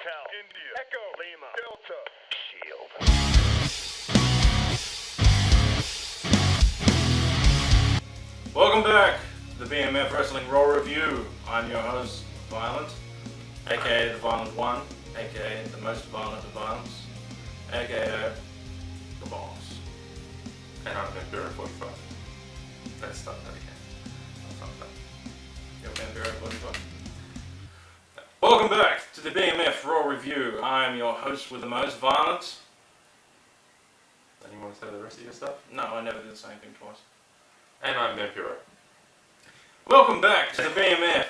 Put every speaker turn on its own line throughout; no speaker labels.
Hotel, India, Echo, Lima, Delta, Shield.
Welcome back to the BMF Wrestling Raw Review. I'm your host, Violent, aka the Violent One, aka the most violent of violence, aka the boss.
And I'm Vampiro 45. Let's start that again.
You're Vampiro 45. Welcome back to the BMF Raw Review. I am your host with the most violence.
And you want to say the rest of your stuff?
No, I never did the same thing twice.
And I'm Vampiro.
Welcome back to the BMF.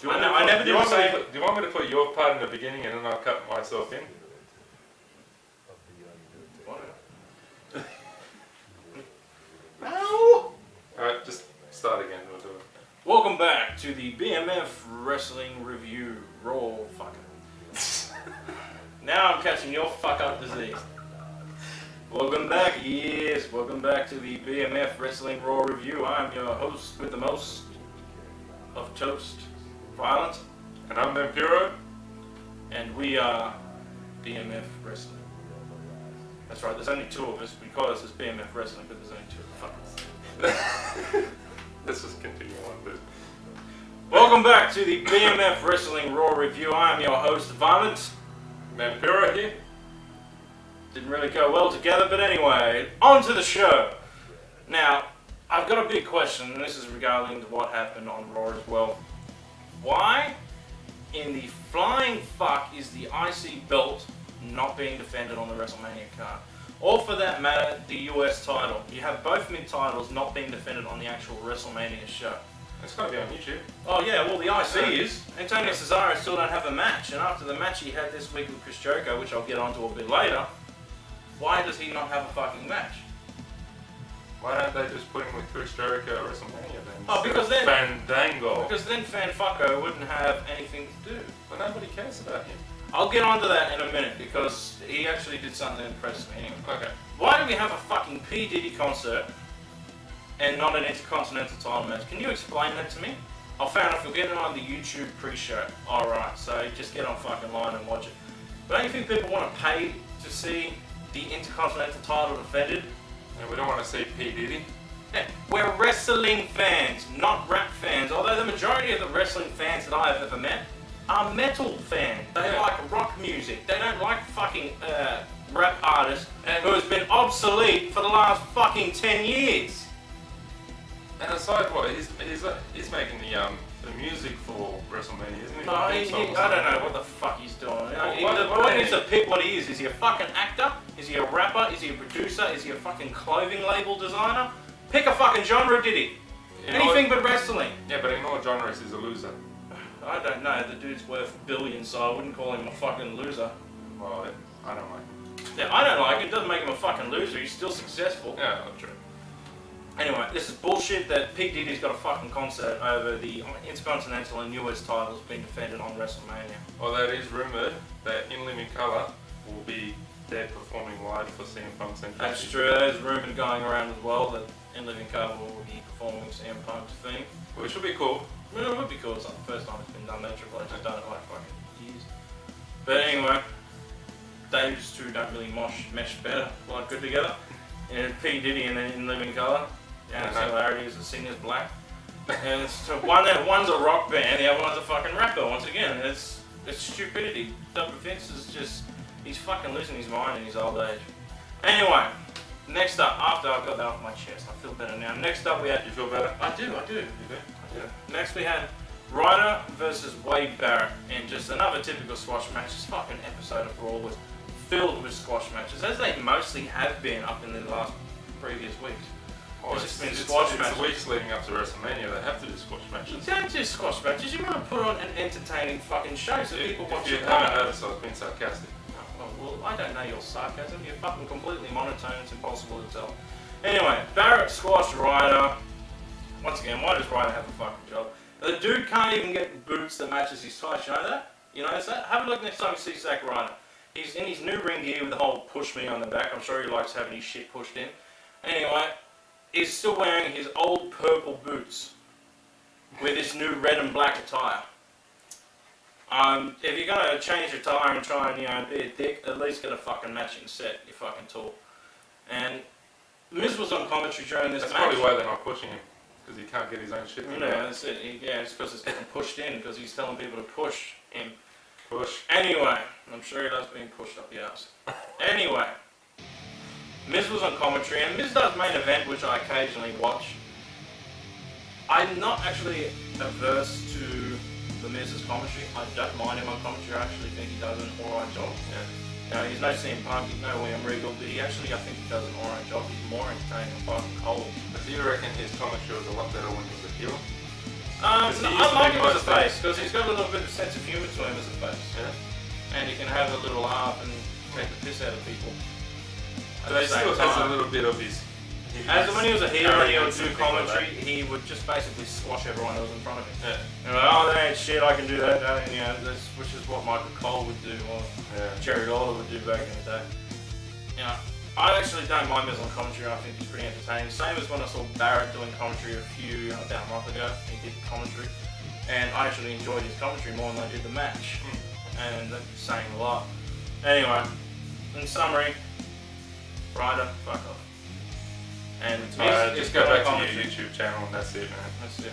Do you want me to put your part in the beginning and then I'll cut myself in?
No!
Alright, just start again. We'll do it.
Welcome back to the BMF Wrestling Review Raw fucking. Now I'm catching your fuck up disease. Welcome back, yes, welcome back to the BMF Wrestling Raw Review. I'm your host with the most of toast, Violent.
And I'm Vampiro.
And we are BMF Wrestling. That's right, there's only two of us. We call us as BMF Wrestling, but there's only two. Fuck us.
Let's just continue on, dude.
Welcome back to the BMF Wrestling Raw Review. I'm your host, Violent.
Vampiro here.
Didn't really go well together, but anyway, on to the show. Now, I've got a big question, and this is regarding to what happened on Raw as well. Why in the flying fuck is the IC belt not being defended on the WrestleMania card? Or for that matter, the US title. You have both mid titles not being defended on the actual WrestleMania show.
It's got to be on YouTube.
Oh yeah, well the IC is. Antonio Cesaro still don't have a match, and after the match he had this week with Chris Jericho, which I'll get onto a bit later, why does he not have a fucking match?
Why don't they just put him with Chris Jericho at WrestleMania then?
Oh, because then
Fandango.
Because then Fanfucko wouldn't have anything to do.
But nobody cares about him.
I'll get onto that in a minute because he actually did something that impressed me anyway.
Okay.
Why do we have a fucking P. Diddy concert and not an Intercontinental title match? Can you explain that to me? Oh, fair enough, you'll get it on the YouTube pre-show. Alright, so just get on fucking line and watch it. But don't you think people want to pay to see the Intercontinental title defended?
And we don't want to see P. Diddy.
Yeah, we're wrestling fans, not rap fans. Although the majority of the wrestling fans that I have ever met are metal fans. They like rock music. They don't like fucking rap artists who has been obsolete for the last fucking 10 years.
And aside what, he's making the music for WrestleMania, isn't he?
No, I don't know what the fuck he's doing. The point is to pick what he is. Is he a fucking actor? Is he a rapper? Is he a producer? Is he a fucking clothing label designer? Pick a fucking genre, Diddy. Anything but wrestling.
Yeah, but in all genres he's a loser.
I don't know. The dude's worth billions, so I wouldn't call him a fucking loser.
Well, I don't like him.
Yeah, I don't like it. It doesn't make him a fucking loser. He's still successful.
Yeah, not true.
Anyway, this is bullshit that P. Diddy's got a fucking concert over the Intercontinental and US titles being defended on WrestleMania.
Although it is rumoured that In Living Colour will be there performing live for CM Punk's entrance.
That's true. There's rumour going around as well that In Living Colour will be performing CM Punk's theme.
Which would be cool.
Well, it would be cool. It's not the first time it's been done. That Triple H has done it like fucking years. But anyway, those two don't really mesh better, like good together. And P. Diddy and then In Living Colour. The only similarity is the singer's black. And it's one's a rock band, the other one's a fucking rapper. Once again, it's stupidity. Vince is just, he's fucking losing his mind in his old age. Anyway, next up, after I've got that off my chest, I feel better now. Next up we had...
You feel better?
I do.
You do?
Yeah. Next we had Ryder versus Wade Barrett, and just another typical squash match. This fucking episode of Raw was filled with squash matches, as they mostly have been up in the last previous weeks.
Oh,
it's just been squash matches.
It's the weeks leading up to WrestleMania, they have to do squash matches.
You don't do squash matches, you want to put on an entertaining fucking show so people watch it.
If you haven't noticed, I was being sarcastic.
Oh, well, I don't know your sarcasm. You're fucking completely monotone. It's impossible to tell. Anyway, Barrett squashed Ryder. Once again, why does Ryder have a fucking job? The dude can't even get boots that matches his tights. You know that? You notice that? Have a look next time you see Zack Ryder. He's in his new ring gear with the whole push me on the back. I'm sure he likes having his shit pushed in. Anyway, he's still wearing his old purple boots with his new red and black attire. If you're gonna change your tire and try and be a dick, at least get a fucking matching set. You fucking tall. And Miz was on commentary during this
That's
match.
probably why they're not pushing him, because he can't get his own shit.
That's it. It's because it's getting pushed in, because he's telling people to push him.
Push.
Anyway, I'm sure he loves being pushed up the ass. Anyway, Miz was on commentary, and Miz does main event, which I occasionally watch. I'm not actually averse to the Miz's commentary. I don't mind him on commentary. I actually think he does an alright job. Yeah. He's no CM Punk, he's no William Regal, but I think he does an alright job. He's more entertaining than fucking Cole.
But do you reckon his commentary was a lot better when he was a heel?
I like him as a face, because he's got a little bit of sense of humour to him as a face. Yeah. And he can have a little laugh and take the piss out of people.
But he still has a little bit of his...
When he was a heel and he would do commentary, he would just basically squash everyone that was in front of him. Oh, that ain't shit, I can do that. Which is what Michael Cole would do, or Jerry Lawler would do back in the day. I actually don't mind Miz on commentary. I think he's pretty entertaining. Same as when I saw Barrett doing commentary about a month ago. He did commentary, and I actually enjoyed his commentary more than I did the match. And that's saying a lot. Anyway, in summary, Ryder, fuck off. And
just go back to your YouTube channel and that's it, man.
That's it.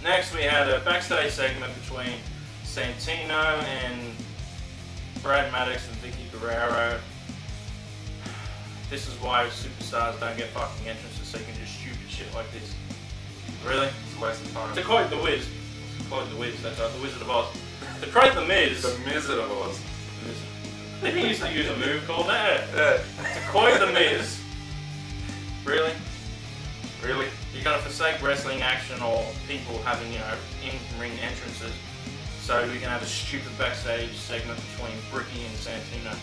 Next we had a backstage segment between Santino and Brad Maddox and Vicky Guerrero. This is why superstars don't get fucking entrances, so you can do stupid shit like this. Really?
It's a waste of time.
To quote The Wiz, that's right, The Wizard of Oz. To quote The Miz.
The Wizard of Oz.
He used to use a move called that. To quote The Miz. Really?
Really?
You're gonna forsake wrestling action or people having, in-ring entrances so we can have a stupid backstage segment between Bricky and Santino.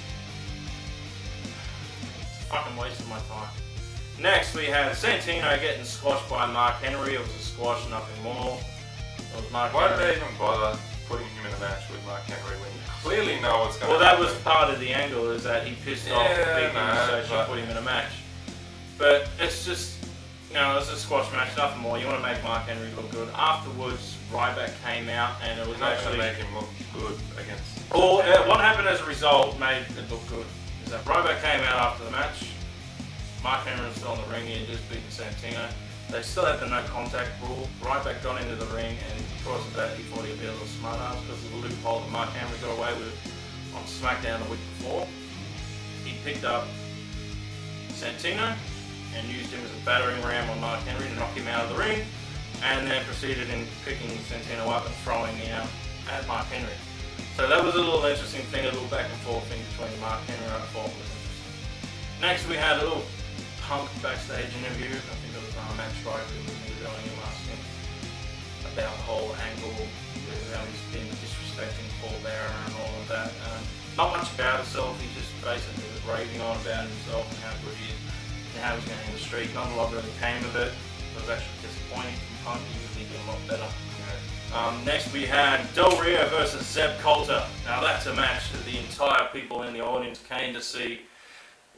It's a fucking waste of my time. Next we have Santino getting squashed by Mak Henry. It was a squash, nothing more. It was Mak
Why
Henry.
did they even bother putting him in a match with Mak Henry when you clearly know what's going to happen?
Well, that was part of the angle, is that he pissed off Big E, so she put him in a match. But it's just, it's a squash match, nothing more. You want to make Mak Henry look good. Afterwards, Ryback came out, and it was actually
make him look good against.
Or what happened as a result made it look good. Is that Ryback came out after the match. Mak Henry was still in the ring. He had just beaten Santino. They still had the no contact rule. Ryback got into the ring, and because of that, he thought he'd be a little smart ass because of the loophole that Mak Henry got away with on SmackDown the week before. He picked up Santino and used him as a battering ram on Mak Henry to knock him out of the ring, and then proceeded in picking Santino up and throwing him out at Mak Henry. So that was a little interesting thing, a little back and forth thing between Mak Henry. I thought was interesting. Next we had a little Punk backstage interview. I think it was Matt Striker who was interviewing him, asking him about the whole angle with how he's been disrespecting Paul Bearer and all of that. Not much about himself, he just basically was raving on about himself and how good he is. How he's going in the street. Not a lot really came of it. It was actually disappointing from Punk. He usually did a lot better. Next we had Del Rio versus Zeb Coulter. Now that's a match that the entire people in the audience came to see.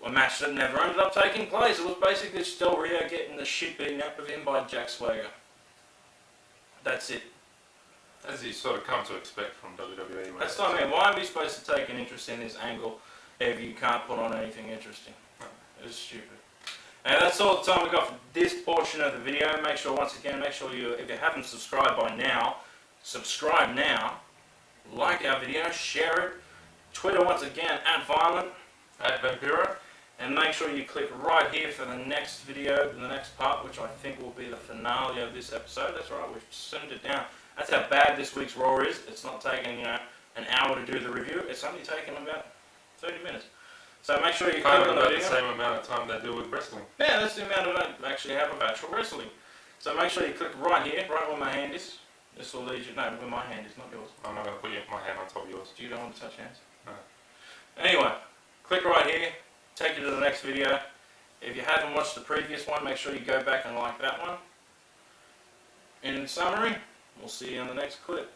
A match that never ended up taking place. It was basically just Del Rio getting the shit beaten out of him by Jack Swagger. That's it.
As you sort of come to expect from WWE.
That's what I mean. Why are we supposed to take an interest in this angle if you can't put on anything interesting? It's stupid. And that's all the time we got for this portion of the video. Make sure, once again, if you haven't subscribed by now, subscribe now. Like our video, share it. Twitter, once again, @Violent, @Vampiro. And make sure you click right here for the next video, the next part, which I think will be the finale of this episode. That's right, we've slimmed it down. That's how bad this week's Raw is. It's not taking, an hour to do the review. It's only taking about 30 minutes. So make sure you click on the video.
The same amount of time they do with wrestling.
Yeah, that's the amount of I actually have of actual wrestling. So make sure you click right here, right where my hand is. This will lead you, no, where my hand is, not yours.
I'm not going to put my hand on top of yours.
Do you don't want to touch hands?
No.
Anyway, click right here, take you to the next video. If you haven't watched the previous one, make sure you go back and like that one. In summary, we'll see you on the next clip.